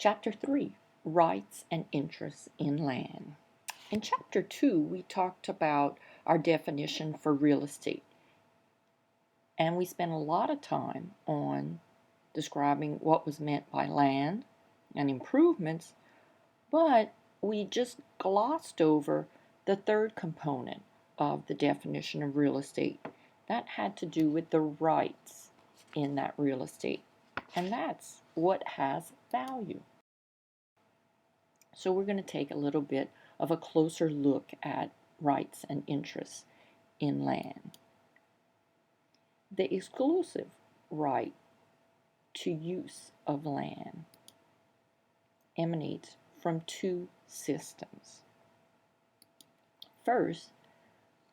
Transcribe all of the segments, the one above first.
Chapter 3, Rights and Interests in Land. In Chapter 2, we talked about our definition for real estate, and we spent a lot of time on describing what was meant by land and improvements, but we just glossed over the third component of the definition of real estate. That had to do with the rights in that real estate, and that's what has value. So we're going to take a little bit of a closer look at rights and interests in land. The exclusive right to use of land emanates from two systems. First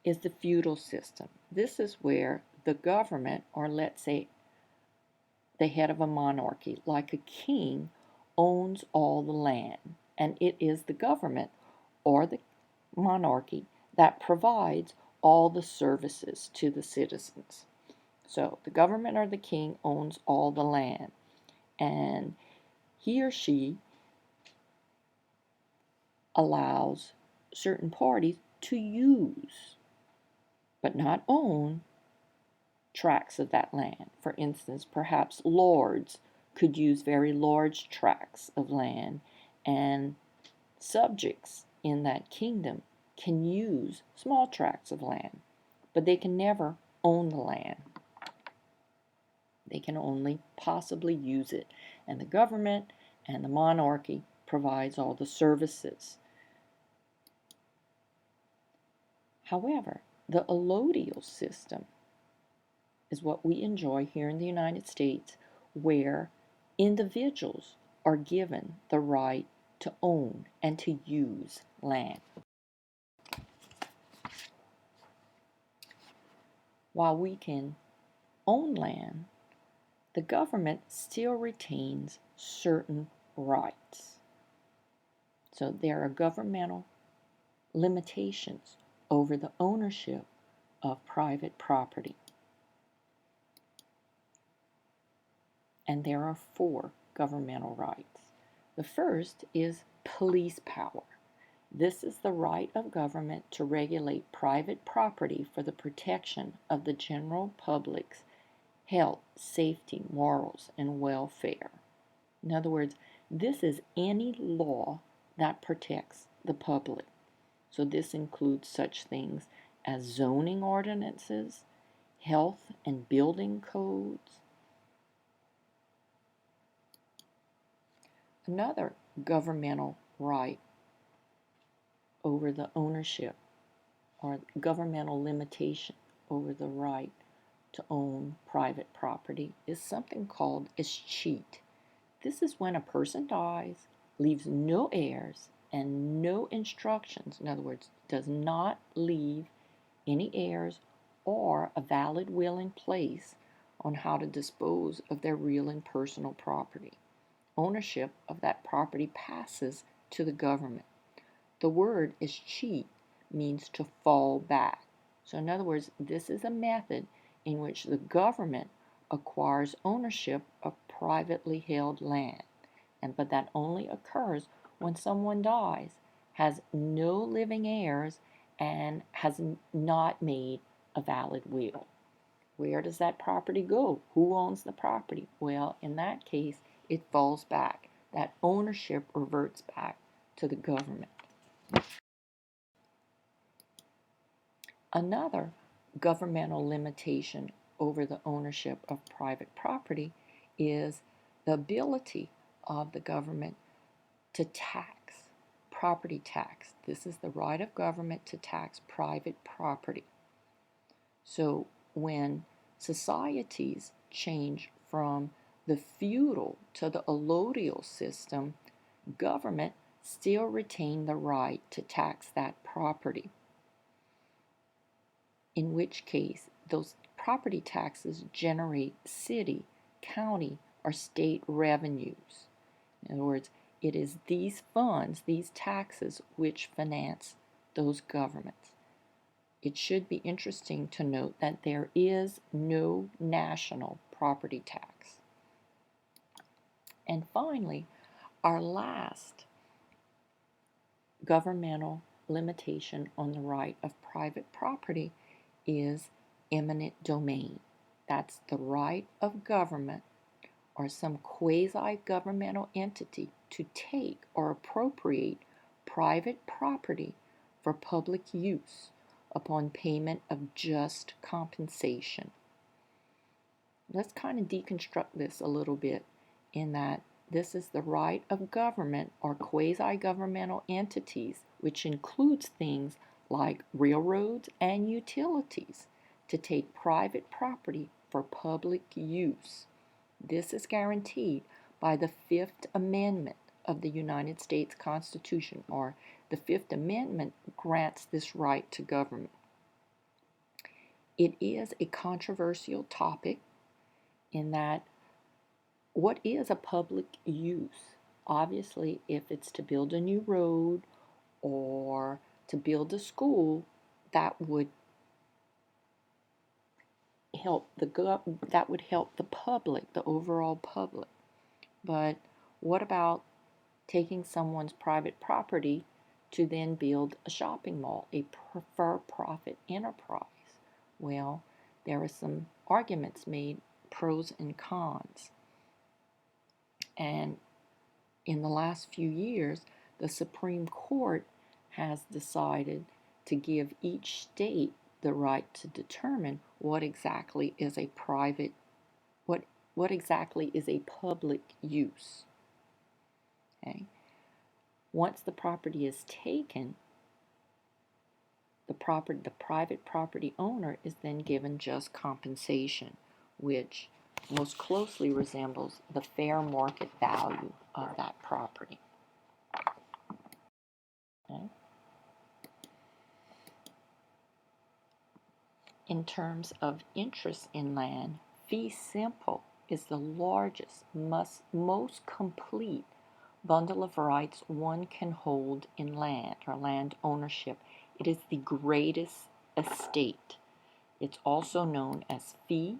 is the feudal system. This is where the government, or let's say the head of a monarchy, like a king, owns all the land, and it is the government or the monarchy that provides all the services to the citizens. So the government or the king owns all the land, and he or she allows certain parties to use, but not own, tracts of that land. For instance, perhaps lords could use very large tracts of land, and subjects in that kingdom can use small tracts of land, but they can never own the land. They can only possibly use it, and the government and the monarchy provides all the services. However, the allodial system is what we enjoy here in the United States, where individuals are given the right to own and to use land. While we can own land, the government still retains certain rights. So there are governmental limitations over the ownership of private property. And there are 4 governmental rights. The first is police power. This is the right of government to regulate private property for the protection of the general public's health, safety, morals, and welfare. In other words, this is any law that protects the public. So this includes such things as zoning ordinances, health and building codes. Another governmental right over the ownership, or governmental limitation over the right to own private property, is something called escheat. This is when a person dies, leaves no heirs, and no instructions, in other words, does not leave any heirs or a valid will in place on how to dispose of their real and personal property. Ownership of that property passes to the government. The word escheat means to fall back. So in other words, this is a method in which the government acquires ownership of privately held land, but that only occurs when someone dies, has no living heirs, and has not made a valid will. Where does that property go? Who owns the property? Well, in that case, it falls back. That ownership reverts back to the government. Another governmental limitation over the ownership of private property is the ability of the government to tax, property tax. This is the right of government to tax private property. So when societies change from the feudal to the allodial system, government still retain the right to tax that property, in which case those property taxes generate city, county, or state revenues. In other words, it is these funds, these taxes, which finance those governments. It should be interesting to note that there is no national property tax. And finally, Our last governmental limitation on the right of private property is eminent domain. That's the right of government or some quasi-governmental entity to take or appropriate private property for public use upon payment of just compensation. Let's kind of deconstruct this a little bit in that this is the right of government or quasi-governmental entities, which includes things like railroads and utilities, to take private property for public use. This is guaranteed by the Fifth Amendment of the United States Constitution, or the Fifth Amendment grants this right to government. It is a controversial topic in that what is a public use? Obviously, if it's to build a new road or to build a school, that would help the public, the overall public. But what about taking someone's private property to then build a shopping mall, a for-profit enterprise? Well, there are some arguments made, pros and cons. And in the last few years, the Supreme Court has decided to give each state the right to determine what exactly is a what exactly is a public use. Okay? Once the property is taken, the private property owner is then given just compensation, which most closely resembles the fair market value of that property. Okay? In terms of interest in land, fee simple is the largest, most complete bundle of rights one can hold in land or land ownership. It is the greatest estate. It's also known as fee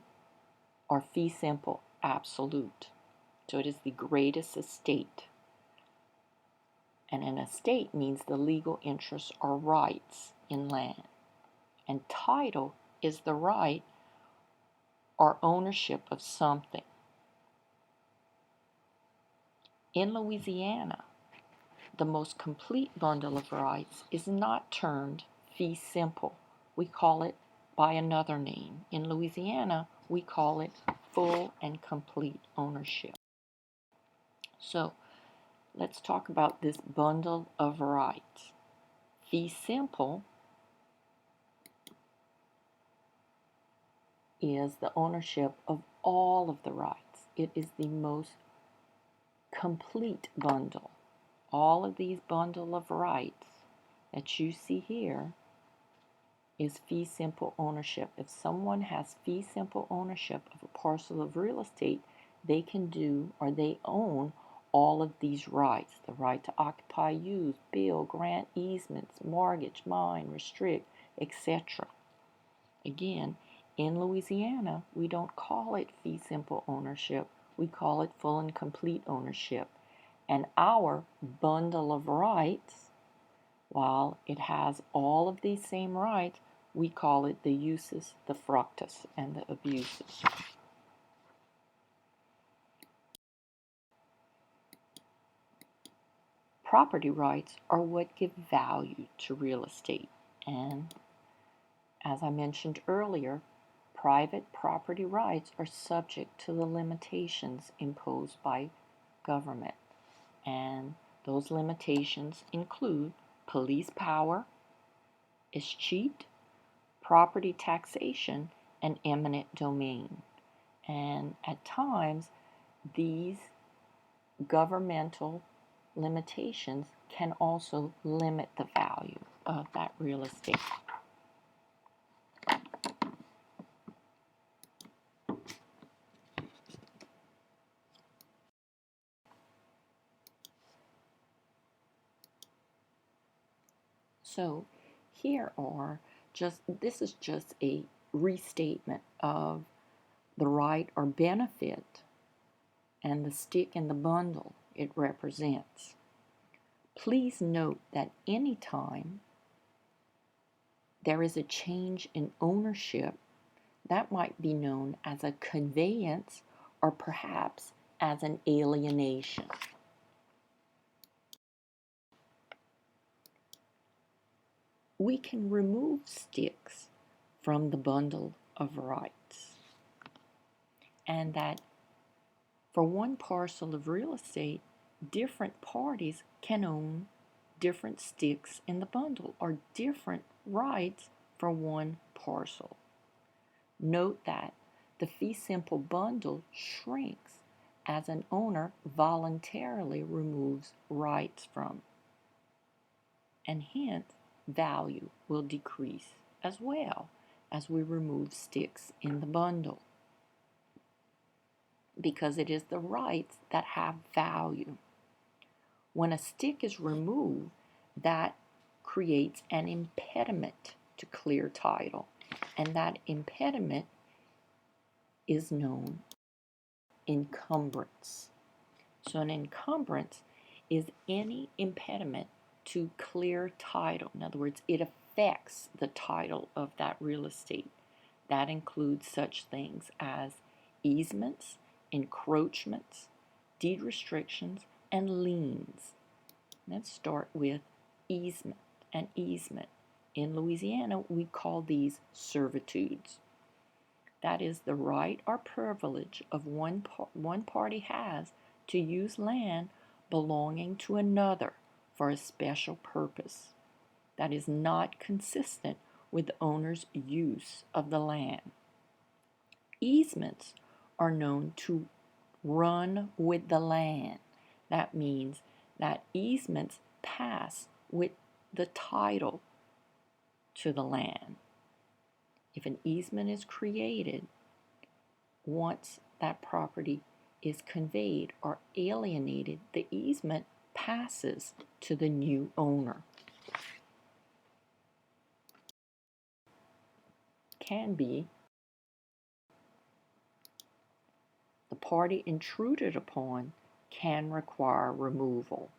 or fee simple absolute. So it is the greatest estate. And an estate means the legal interests or rights in land. And title is the right or ownership of something. In Louisiana, the most complete bundle of rights is not termed fee simple. We call it by another name. In Louisiana, we call it full and complete ownership. So, let's talk about this bundle of rights. Fee simple is the ownership of all of the rights. It is the most complete bundle. All of these bundle of rights that you see here is fee simple ownership. If someone has fee simple ownership of a parcel of real estate, they can do or they own all of these rights. The right to occupy, use, build, grant easements, mortgage, mine, restrict, etc. Again, in Louisiana, we don't call it fee simple ownership. We call it full and complete ownership. And our bundle of rights, while it has all of these same rights, we call it the usus, the fructus, and the abusus. Property rights are what give value to real estate. And as I mentioned earlier, private property rights are subject to the limitations imposed by government. And those limitations include police power, escheat, property taxation, and eminent domain. And at times, these governmental limitations can also limit the value of that real estate. So this is just a restatement of the right or benefit and the stick in the bundle, it represents. Please note that anytime there is a change in ownership, that might be known as a conveyance or perhaps as an alienation. We can remove sticks from the bundle of rights, and that for one parcel of real estate, different parties can own different sticks in the bundle or different rights for one parcel. Note that the fee simple bundle shrinks as an owner voluntarily removes rights from, and hence value will decrease as well as we remove sticks in the bundle, because it is the rights that have value. When a stick is removed, that creates an impediment to clear title, and that impediment is known encumbrance. So an encumbrance is any impediment to clear title. In other words, it affects the title of that real estate. That includes such things as easements, encroachments, deed restrictions, and liens. Let's start with easement. An easement. In Louisiana, we call these servitudes. That is the right or privilege of one party has to use land belonging to another for a special purpose that is not consistent with the owner's use of the land. Easements are known to run with the land. That means that easements pass with the title to the land. If an easement is created, once that property is conveyed or alienated, the easement passes to the new owner. Can be the party intruded upon can require removal.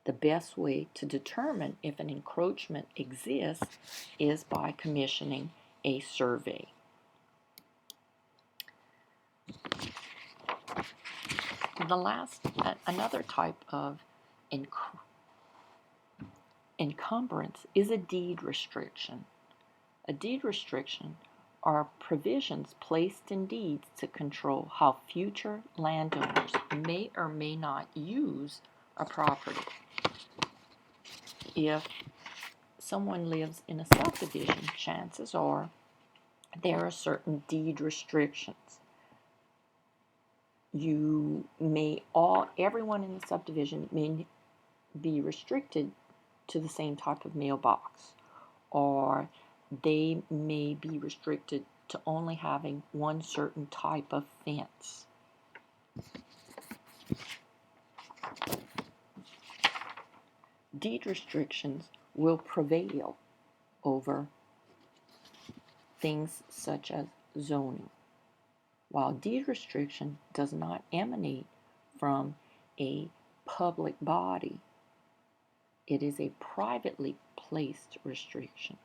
The best way to determine if an encroachment exists is by commissioning a survey. Another type of encumbrance is a deed restriction. A deed restriction are provisions placed in deeds to control how future landowners may or may not use a property. If someone lives in a subdivision, chances are there are certain deed restrictions. Everyone in the subdivision may be restricted to the same type of mailbox, or they may be restricted to only having one certain type of fence. Deed restrictions will prevail over things such as zoning. While deed restriction does not emanate from a public body, it is a privately placed restriction.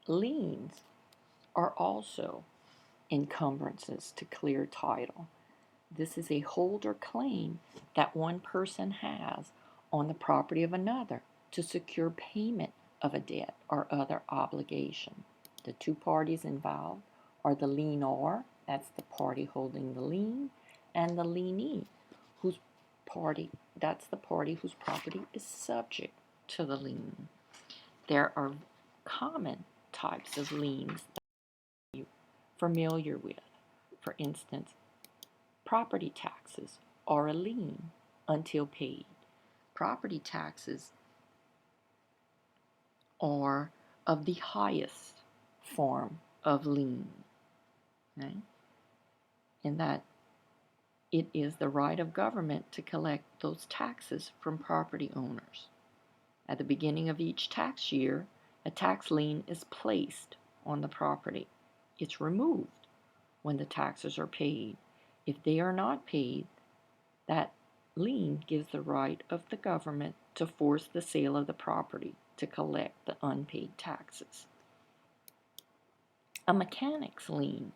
Liens are also encumbrances to clear title. This is a holder claim that one person has on the property of another to secure payment of a debt or other obligation. The two parties involved are the lienor, that's the party holding the lien, and the lienee, that's the party whose property is subject to the lien. There are common types of liens that you're familiar with. For instance, property taxes are a lien until paid. Property taxes are of the highest form of lien, okay? In that it is the right of government to collect those taxes from property owners. At the beginning of each tax year, a tax lien is placed on the property. It's removed when the taxes are paid. If they are not paid, that lien gives the right of the government to force the sale of the property to collect the unpaid taxes. A mechanic's lien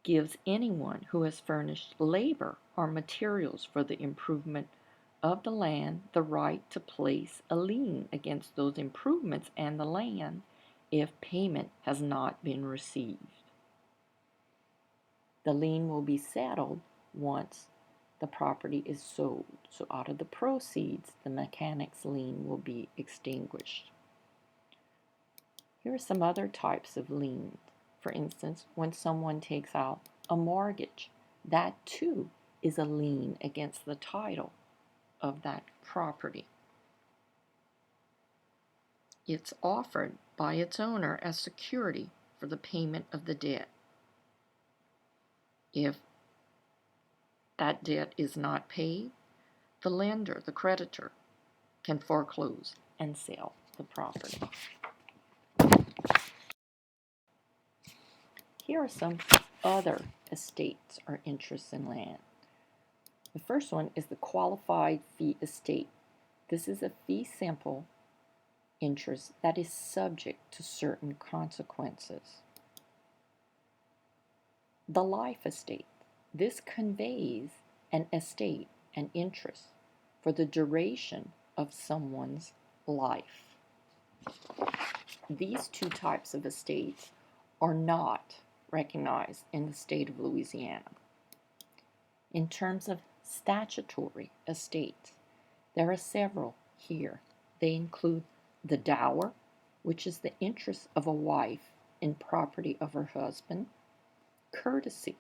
gives anyone who has furnished labor or materials for the improvement of the land the right to place a lien against those improvements and the land if payment has not been received. The lien will be settled once the property is sold. So out of the proceeds, the mechanic's lien will be extinguished. Here are some other types of liens. For instance, when someone takes out a mortgage, that too is a lien against the title of that property. It's offered by its owner as security for the payment of the debt. If that debt is not paid, the lender, the creditor, can foreclose and sell the property. Here are some other estates or interests in land. The first one is the qualified fee estate. This is a fee simple interest that is subject to certain consequences. The life estate. This conveys an estate, an interest, for the duration of someone's life. These two types of estates are not recognized in the state of Louisiana. In terms of statutory estates, there are several here. They include the dower, which is the interest of a wife in property of her husband; courtesy,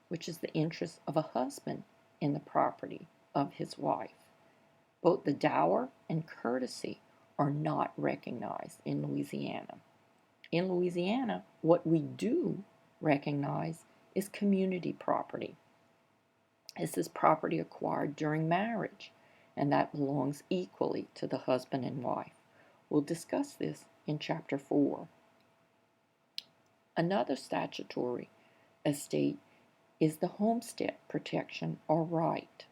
which is the interest of a husband in the property of his wife. Both the dower and courtesy are not recognized in Louisiana. In Louisiana, what we do recognize is community property. This is property acquired during marriage, and that belongs equally to the husband and wife. We'll discuss this in Chapter 4. Another statutory estate is the homestead protection or right.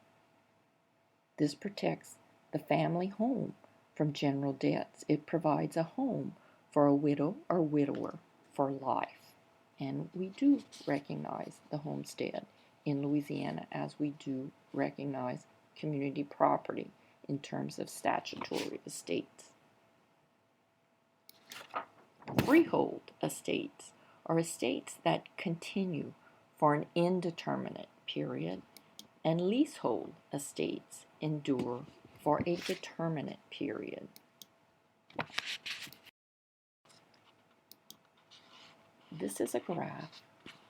This protects the family home from general debts. It provides a home for a widow or widower for life. And we do recognize the homestead in Louisiana as we do recognize community property in terms of statutory estates. Freehold estates are estates that continue for an indeterminate period, and leasehold estates endure for a determinate period. This is a graph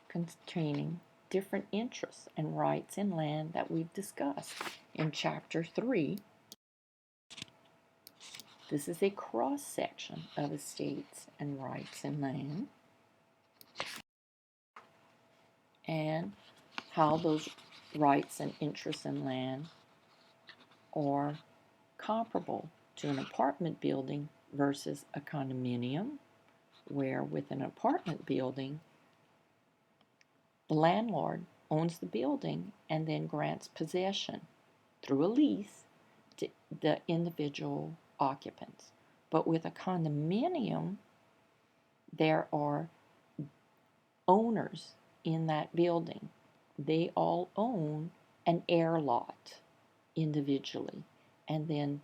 containing different interests and rights in land that we've discussed in Chapter 3. This is a cross-section of estates and rights in land, and how those rights and interests in land are comparable to an apartment building versus a condominium, where with an apartment building, the landlord owns the building and then grants possession through a lease to the individual occupants. But with a condominium, there are owners in that building. They all own an air lot individually, and then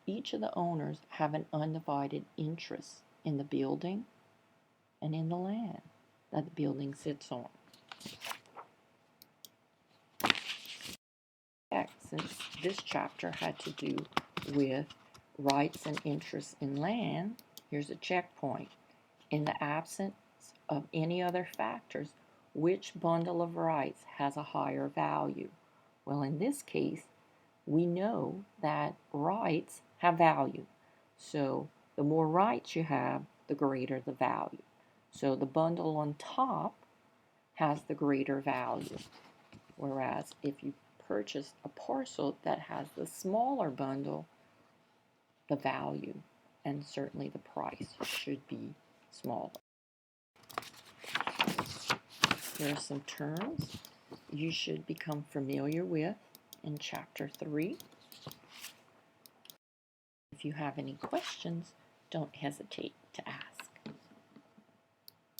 each of the owners have an undivided interest in the building and in the land that the building sits on. Since this chapter had to do with rights and interests in land, here's a checkpoint. In the absence of any other factors, which bundle of rights has a higher value? Well, in this case, we know that rights have value. So the more rights you have, the greater the value. So the bundle on top has the greater value. Whereas if you purchase a parcel that has the smaller bundle, the value and certainly the price should be smaller. There are some terms you should become familiar with in Chapter 3. If you have any questions, don't hesitate to ask.